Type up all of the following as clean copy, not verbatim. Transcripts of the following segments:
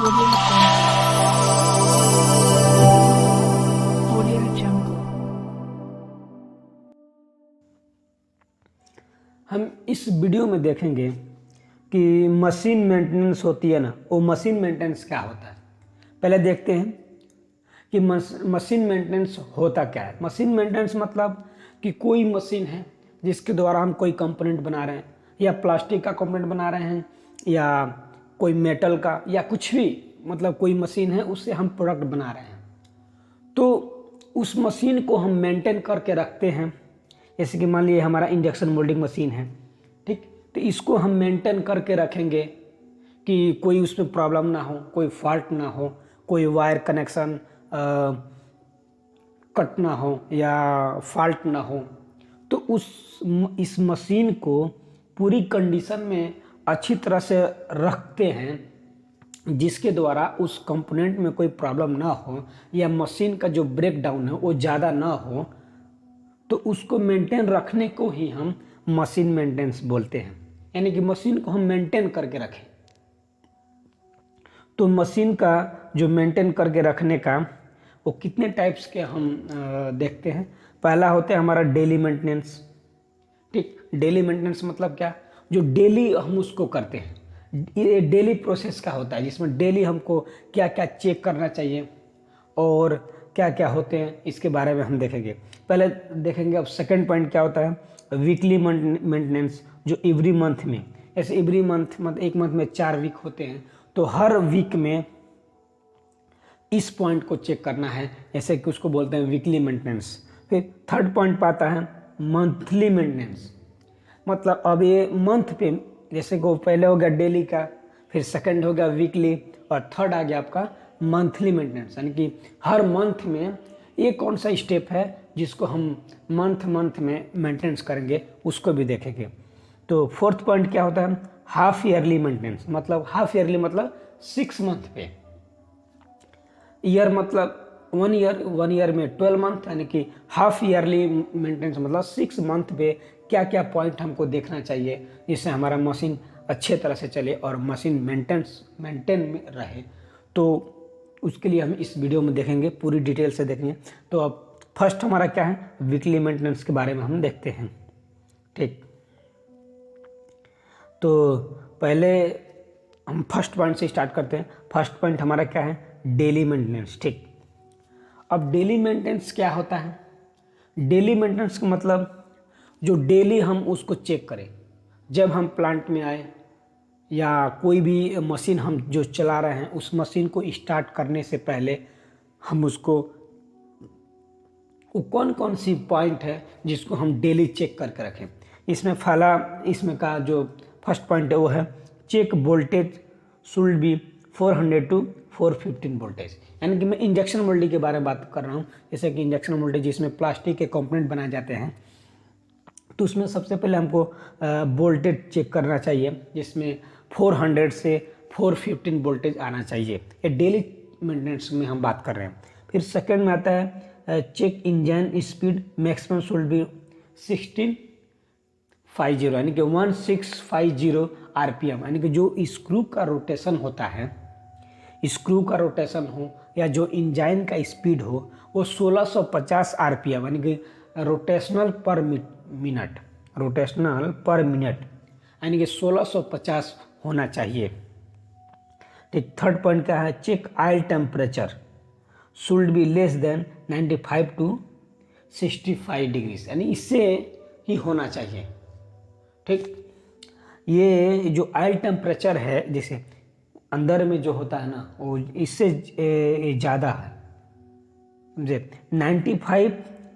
Audio Jungle. Audio Jungle. हम इस video में देखेंगे कि मशीन मेंटेनेंस होती है ना, वो मशीन मेंटेनेंस क्या होता है। पहले देखते हैं कि मशीन मेंटेनेंस होता क्या है। मशीन मेंटेनेंस मतलब कि कोई मशीन है जिसके द्वारा हम कोई कंपोनेंट बना रहे हैं, या प्लास्टिक का कंपोनेंट बना रहे हैं, या कोई मेटल का, या कुछ भी, मतलब कोई मशीन है उससे हम प्रोडक्ट बना रहे हैं। तो उस मशीन को हम मेंटेन करके रखते हैं। जैसे कि मान लीजिए हमारा इंजेक्शन मोल्डिंग मशीन है, ठीक, तो इसको हम मेंटेन करके रखेंगे कि कोई उसमें प्रॉब्लम ना हो, कोई फॉल्ट ना हो, कोई वायर कनेक्शन कट ना हो या फॉल्ट ना हो। तो इस मशीन को पूरी कंडीशन में अच्छी तरह से रखते हैं, जिसके द्वारा उस कंपोनेंट में कोई प्रॉब्लम ना हो या मशीन का जो ब्रेक डाउन है वो ज़्यादा ना हो। तो उसको मेंटेन रखने को ही हम मशीन मेंटेनेंस बोलते हैं, यानी कि मशीन को हम मेंटेन करके रखें। तो मशीन का जो मेंटेन करके रखने का वो कितने टाइप्स के हम देखते हैं। पहला होता है हमारा डेली मेंटेनेंस। ठीक, डेली मेंटेनेंस मतलब क्या, जो डेली हम उसको करते हैं। ये डेली प्रोसेस का होता है, जिसमें डेली हमको क्या क्या चेक करना चाहिए और क्या क्या होते हैं, इसके बारे में हम देखेंगे। पहले देखेंगे अब सेकंड पॉइंट क्या होता है, वीकली मेंटेनेंस, जो एवरी मंथ में, ऐसे एवरी मंथ मतलब एक मंथ में 4 वीक होते हैं, तो हर वीक में इस पॉइंट को चेक करना है, ऐसे कि उसको बोलते हैं वीकली मेंटेनेंस। फिर थर्ड पॉइंट पे आता है मंथली मेंटेनेंस, मतलब अब ये मंथ पे, जैसे कि पहले हो गया डेली का, फिर सेकंड हो गया वीकली, और थर्ड आ गया आपका मंथली मेंटेनेंस, यानी कि हर मंथ में ये कौन सा स्टेप है जिसको हम मंथ में मेंटेनेंस करेंगे, उसको भी देखेंगे। तो फोर्थ पॉइंट क्या होता है, हाफ ईयरली मेंटेनेंस, मतलब हाफ ईयरली मतलब 6 मंथ पे, ईयर मतलब 1 ईयर में 12 मंथ, यानी कि हाफ ईयरली मेंटेनेंस मतलब 6 मंथ पे क्या क्या पॉइंट हमको देखना चाहिए जिससे हमारा मशीन अच्छे तरह से चले और मशीन मेंटेन में रहे। तो उसके लिए हम इस वीडियो में देखेंगे, पूरी डिटेल से देखेंगे। तो अब फर्स्ट हमारा क्या है, वीकली मेंटेनेंस के बारे में हम देखते हैं। ठीक, तो पहले हम फर्स्ट पॉइंट से स्टार्ट करते हैं। फर्स्ट पॉइंट हमारा क्या है, डेली मेंटेनेंस। ठीक, अब डेली मेंटेनेंस क्या होता है। डेली मेंटेनेंस का मतलब जो डेली हम उसको चेक करें, जब हम प्लांट में आए या कोई भी मशीन हम जो चला रहे हैं, उस मशीन को स्टार्ट करने से पहले हम उसको, वो कौन कौन सी पॉइंट है जिसको हम डेली चेक करके रखें। इसमें का जो फर्स्ट पॉइंट है वो है check voltage should be 400 to 415 voltage, यानी कि मैं इंजेक्शन मोल्डिंग के बारे में बात कर रहा हूँ। जैसे कि इंजेक्शन मोल्डिंग जिसमें प्लास्टिक के कंपोनेंट बनाए जाते हैं, तो उसमें सबसे पहले हमको वोल्टेज चेक करना चाहिए, जिसमें 400 से 415 वोल्टेज आना चाहिए। ये डेली मेंटेनेंस में हम बात कर रहे हैं। फिर सेकंड में आता है check engine speed maximum should be 1650, यानी कि 1650 आरपीएम, यानी कि जो स्क्रू का रोटेशन होता है, स्क्रू का रोटेशन हो या जो इंजन का स्पीड हो, वो 1650 आरपीएम, यानी कि रोटेशनल पर मिनट, यानी कि 1650 होना चाहिए। ठीक, थर्ड पॉइंट क्या है, check oil temperature should be less than 95 to 65 degrees, यानी इससे ही होना चाहिए। ठीक, ये जो ऑयल टेम्परेचर है, जैसे अंदर में जो होता है ना, वो इससे ज़्यादा है, समझे, 95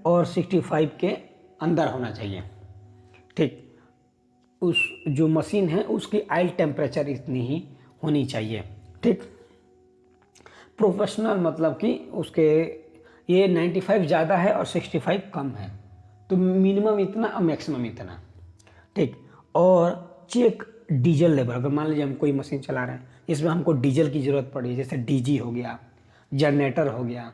और 65 के अंदर होना चाहिए। ठीक, उस जो मशीन है उसकी ऑयल टेम्परेचर इतनी ही होनी चाहिए। ठीक, प्रोफेशनल मतलब कि उसके ये 95 ज़्यादा है और 65 कम है, तो मिनिमम इतना और मैक्सिमम इतना। ठीक, और चेक डीजल लेवल, अगर मान लीजिए हम कोई मशीन चला रहे हैं जिसमें हमको डीजल की ज़रूरत पड़ी, जैसे डीजी हो गया, जनरेटर हो गया,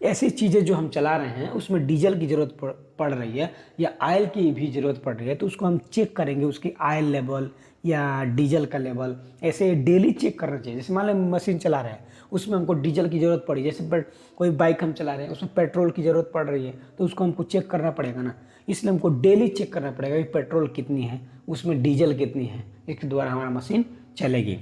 ऐसी चीज़ें जो हम चला रहे हैं उसमें डीजल की ज़रूरत पड़ रही है या ऑयल की भी ज़रूरत पड़ रही है, तो उसको हम चेक करेंगे, उसकी ऑयल लेवल या डीजल का लेवल, ऐसे डेली चेक करना चाहिए। जैसे मान लो मशीन चला रहे हैं, उसमें हमको डीजल की ज़रूरत पड़ी, जैसे कोई बाइक हम चला रहे हैं उसमें पेट्रोल की ज़रूरत पड़ रही है, तो उसको हमको चेक करना पड़ेगा ना, इसलिए हमको डेली चेक करना पड़ेगा कि पेट्रोल कितनी है, उसमें डीजल कितनी है, इसके द्वारा हमारा मशीन चलेगी।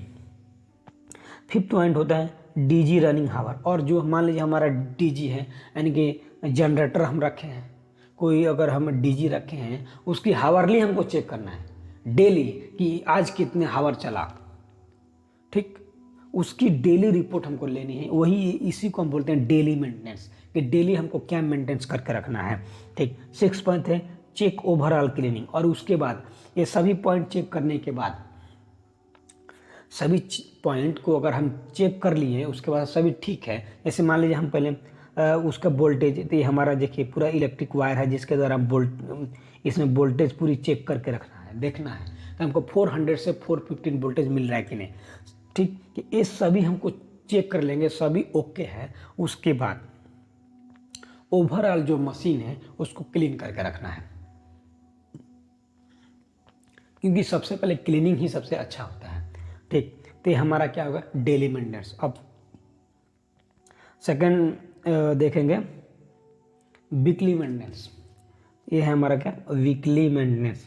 फिफ्थ पॉइंट होता है डीजी रनिंग हावर। और जो मान लीजिए हमारा डीजी है, यानी कि जनरेटर हम रखे हैं, कोई अगर हम डीजी रखे हैं, उसकी हावरली हमको चेक करना है डेली कि आज कितने हावर चला, ठीक, उसकी डेली रिपोर्ट हमको लेनी है। वही इसी को हम बोलते हैं डेली मेंटेनेंस, कि डेली हमको क्या मेंटेनेंस करके रखना है, ठीक। 6 पॉइंट है चेक ओवरऑल क्लीनिंग। और उसके बाद ये सभी पॉइंट चेक करने के बाद, सभी पॉइंट को अगर हम चेक कर लिए उसके बाद सभी ठीक है, जैसे मान लीजिए हम पहले उसका वोल्टेज, तो ये हमारा देखिए पूरा इलेक्ट्रिक वायर है जिसके द्वारा हम इसमें वोल्टेज पूरी चेक करके रखना है, देखना है तो हमको 400 से 415 वोल्टेज मिल रहा है कि नहीं, ठीक, कि ये सभी हमको चेक कर लेंगे, सभी ओके है। उसके बाद ओवरऑल जो मशीन है उसको क्लीन करके रखना है, क्योंकि सबसे पहले क्लीनिंग ही सबसे अच्छा होता है, ठीक। तो ये हमारा क्या होगा डेली मेंटेनेंस। अब सेकंड देखेंगे वीकली मेंटेनेंस। ये है हमारा क्या वीकली मेंटेनेंस।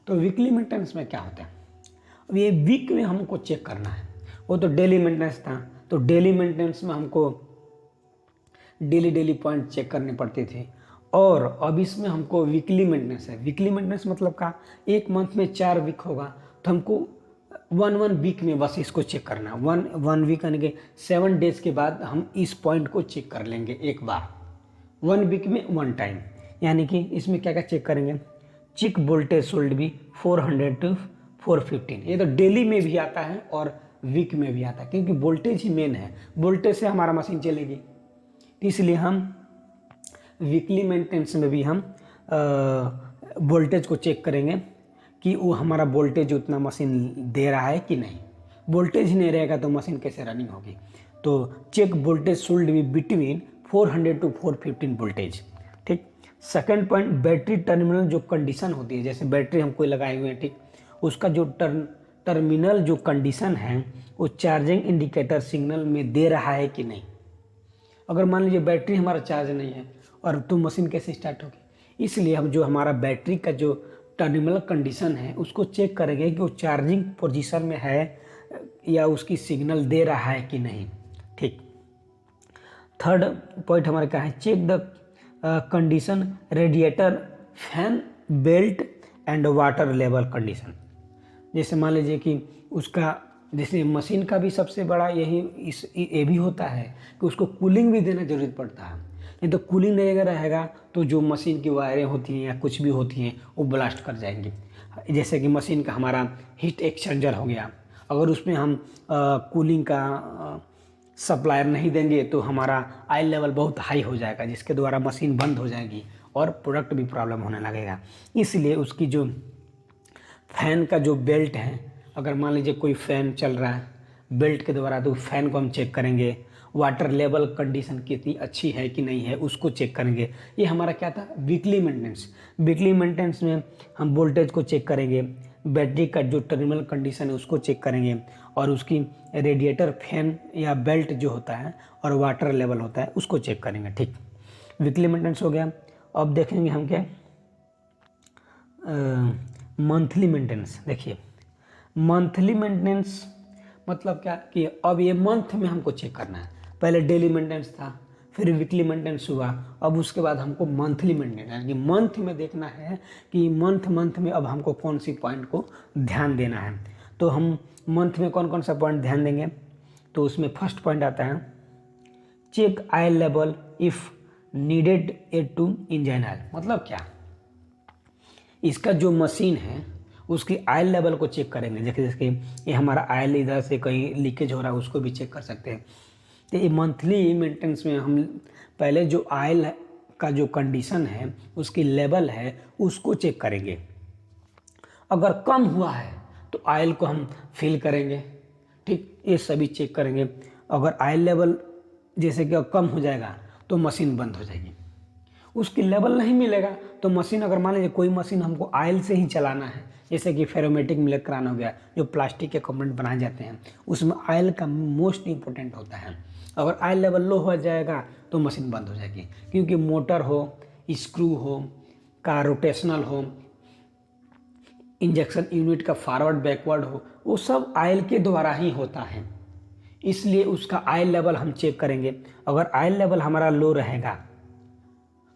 तो वीकली मेंटेनेंस में क्या होता है, अब ये वीक में हमको चेक करना है, वो तो डेली मेंटेनेंस था, तो डेली मेंटेनेंस में हमको डेली पॉइंट चेक करने पड़ते थे, और अब इसमें हमको वीकली मेंटेनेंस है। वीकली मेंटेनेंस मतलब का एक मंथ में 4 वीक होगा, तो हमको वन वीक में बस इसको चेक करना है। वन वीक यानी कि 7 डेज के बाद हम इस पॉइंट को चेक कर लेंगे एक बार, 1 वीक में 1 टाइम। यानी कि इसमें क्या क्या चेक करेंगे, check voltage should be 400 to 415। ये तो डेली में भी आता है और वीक में भी आता है, क्योंकि वोल्टेज ही मेन है, वोल्टेज से हमारा मशीन चलेगी। इसलिए हम वीकली मेंटेनेंस में भी हम वोल्टेज को चेक करेंगे कि वो हमारा वोल्टेज उतना मशीन दे रहा है कि नहीं। वोल्टेज ही नहीं रहेगा तो मशीन कैसे रनिंग होगी। तो check voltage should be between 400 to 415 voltage, ठीक। सेकंड पॉइंट बैटरी टर्मिनल जो कंडीशन होती है, जैसे बैटरी हम कोई लगाए हुए हैं, ठीक, उसका जो टर्मिनल जो कंडीशन है वो चार्जिंग इंडिकेटर सिग्नल में दे रहा है कि नहीं। अगर मान लीजिए बैटरी हमारा चार्ज नहीं है और तो मशीन कैसे स्टार्ट होगी। इसलिए हम जो हमारा बैटरी का जो टर्मिनल कंडीशन है उसको चेक करेंगे कि वो चार्जिंग पोजीशन में है या उसकी सिग्नल दे रहा है कि नहीं, ठीक। थर्ड पॉइंट हमारा क्या है, check the condition radiator fan belt and water level condition. जैसे मान लीजिए कि उसका, जैसे मशीन का भी सबसे बड़ा ये भी होता है कि उसको कूलिंग भी देना जरूरत पड़ता है। नहीं तो कूलिंग नहीं अगर रहेगा तो जो मशीन की वायरें होती हैं या कुछ भी होती हैं वो ब्लास्ट कर जाएंगी। जैसे कि मशीन का हमारा हीट एक्सचेंजर हो गया, अगर उसमें हम कूलिंग का सप्लायर नहीं देंगे तो हमारा ऑयल लेवल बहुत हाई हो जाएगा, जिसके द्वारा मशीन बंद हो जाएगी और प्रोडक्ट भी प्रॉब्लम होने लगेगा। इसलिए उसकी जो फैन का जो बेल्ट है, अगर मान लीजिए कोई फ़ैन चल रहा है बेल्ट के द्वारा, तो फैन को हम चेक करेंगे। वाटर लेवल कंडीशन कितनी अच्छी है कि नहीं है उसको चेक करेंगे। ये हमारा क्या था वीकली मेंटेनेंस। वीकली मेंटेनेंस में हम वोल्टेज को चेक करेंगे, बैटरी का जो टर्मिनल कंडीशन है उसको चेक करेंगे, और उसकी रेडिएटर फैन या बेल्ट जो होता है और वाटर लेवल होता है उसको चेक करेंगे, ठीक। वीकली मेंटेनेंस हो गया। अब देखेंगे हम क्या मंथली मेंटेनेंस। देखिए मंथली मेंटेनेंस मतलब क्या कि अब ये मंथ में हमको चेक करना है। पहले डेली मेंटेनेंस था, फिर वीकली मेंटेनेंस हुआ, अब उसके बाद हमको मंथली मेंटेनेंस यानी कि मंथ में देखना है कि मंथ में अब हमको कौन सी पॉइंट को ध्यान देना है। तो हम मंथ में कौन कौन सा पॉइंट ध्यान देंगे, तो उसमें फर्स्ट पॉइंट आता है check oil level if needed add to engine oil. मतलब क्या, इसका जो मशीन है उसकी ऑयल लेवल को चेक करेंगे। जैसे ये हमारा ऑयल इधर से कहीं लीकेज हो रहा है उसको भी चेक कर सकते हैं। तो ये मंथली मेंटेनेंस में हम पहले जो ऑयल का जो कंडीशन है उसकी लेवल है उसको चेक करेंगे। अगर कम हुआ है तो ऑयल को हम फिल करेंगे, ठीक, ये सभी चेक करेंगे। अगर ऑयल लेवल जैसे कि कम हो जाएगा तो मशीन बंद हो जाएगी। उसकी लेवल नहीं मिलेगा तो मशीन, अगर मान लीजिए कोई मशीन हमको ऑयल से ही चलाना है, जैसे कि फेरोमेटिक मिल्क क्रान हो गया, जो प्लास्टिक के कंपोनेंट बनाए जाते हैं, उसमें ऑयल का मोस्ट इम्पोर्टेंट होता है। अगर ऑयल लेवल लो हो जाएगा तो मशीन बंद हो जाएगी, क्योंकि मोटर हो, स्क्रू हो, का रोटेशनल हो, इंजेक्शन यूनिट का फॉरवर्ड बैकवर्ड हो, वो सब ऑयल के द्वारा ही होता है। इसलिए उसका ऑयल लेवल हम चेक करेंगे। अगर ऑयल लेवल हमारा लो रहेगा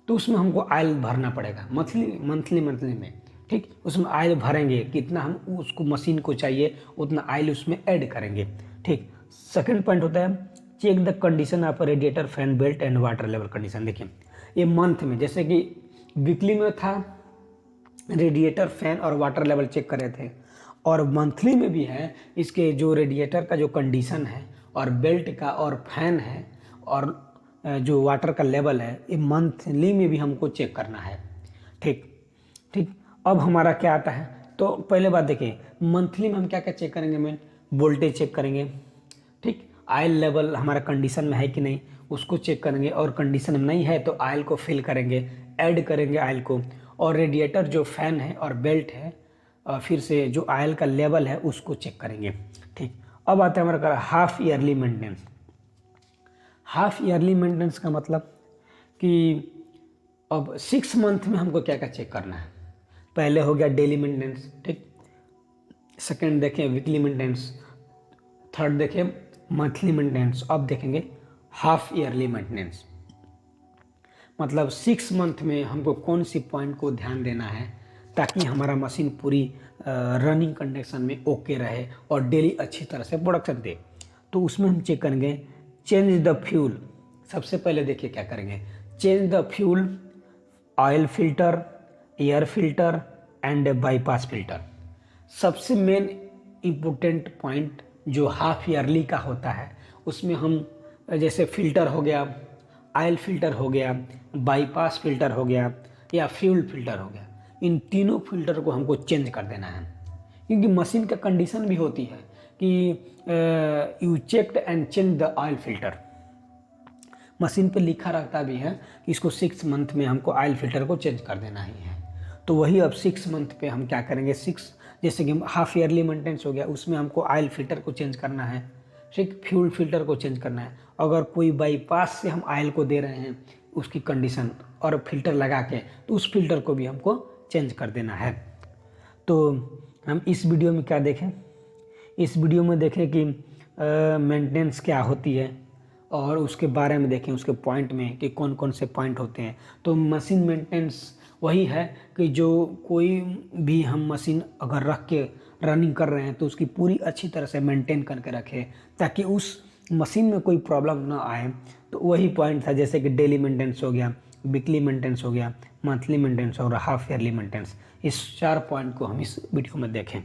तो उसमें हमको ऑयल भरना पड़ेगा मंथली में, ठीक। उसमें ऑयल भरेंगे, कितना हम उसको मशीन को चाहिए उतना ऑयल उसमें ऐड करेंगे, ठीक। सेकंड पॉइंट होता है check the condition of radiator, fan belt and water level condition. देखिए ये मंथ में, जैसे कि वीकली में था रेडिएटर, फैन और वाटर लेवल चेक कर रहे थे, और मंथली में भी है इसके जो रेडिएटर का जो कंडीशन है और बेल्ट का और फैन है और जो वाटर का लेवल है, ये मंथली में भी हमको चेक करना है, ठीक ठीक। अब हमारा क्या आता है, तो पहले बात देखिए मंथली में हम क्या क्या चेक करेंगे, मेन वोल्टेज चेक करेंगे, ठीक। ऑयल लेवल हमारा कंडीशन में है कि नहीं उसको चेक करेंगे, और कंडीशन में नहीं है तो ऑयल को फिल करेंगे, ऐड करेंगे ऑयल को, और रेडिएटर जो फैन है और बेल्ट है और फिर से जो ऑयल का लेवल है उसको चेक करेंगे, ठीक। अब आता है हमारा half yearly maintenance. Half yearly maintenance का मतलब कि अब 6 मंथ में हमको क्या क्या चेक करना है। पहले हो गया डेली मेंटेनेंस, ठीक। सेकंड देखें वीकली मेंटेनेंस, थर्ड देखें मंथली मेंटेनेंस, अब देखेंगे हाफ ईयरली मेंटेनेंस। मतलब 6 मंथ में हमको कौन सी पॉइंट को ध्यान देना है ताकि हमारा मशीन पूरी रनिंग कंडीशन में ओके रहे और डेली अच्छी तरह से प्रोडक्शन दे। तो उसमें हम चेक करेंगे चेंज द फ्यूल। सबसे पहले देखिए क्या करेंगे, change the fuel, oil filter, air filter and bypass filter. सबसे मेन इम्पोर्टेंट पॉइंट जो हाफ ईयरली का होता है उसमें हम जैसे फिल्टर हो गया, ऑयल फिल्टर हो गया, बाईपास फिल्टर हो गया या फ्यूल फिल्टर हो गया, इन तीनों फिल्टर को हमको चेंज कर देना है। क्योंकि मशीन का कंडीशन भी होती है कि you checked and change the oil filter. Machine पे लिखा रहता भी है कि इसको 6 मंथ में हमको ऑयल फिल्टर को चेंज कर देना ही है। तो वही अब 6 मंथ पे हम क्या करेंगे, 6 जैसे कि हाफ ईयरली मेंटेनेंस हो गया, उसमें हमको ऑयल फिल्टर को चेंज करना है, ठीक, फ्यूल फिल्टर को चेंज करना है। अगर कोई बाईपास से हम ऑयल को दे रहे हैं उसकी कंडीशन और फिल्टर लगा के, तो उस फिल्टर को भी हमको चेंज कर देना है। तो हम इस वीडियो में क्या देखें, इस वीडियो में देखें कि मेंटेनेंस क्या होती है और उसके बारे में देखें, उसके पॉइंट में कि कौन कौन से पॉइंट होते हैं। तो मशीन मेंटेनेंस वही है कि जो कोई भी हम मशीन अगर रख के रनिंग कर रहे हैं तो उसकी पूरी अच्छी तरह से मेंटेन करके रखें ताकि उस मशीन में कोई प्रॉब्लम ना आए। तो वही पॉइंट था, जैसे कि डेली मेंटेनेंस हो गया, वीकली मेंटेनेंस हो गया, मंथली मेंटेनेंस और हाफ ईयरली मेंटेनेंस। इस 4 पॉइंट को हम इस वीडियो में देखें।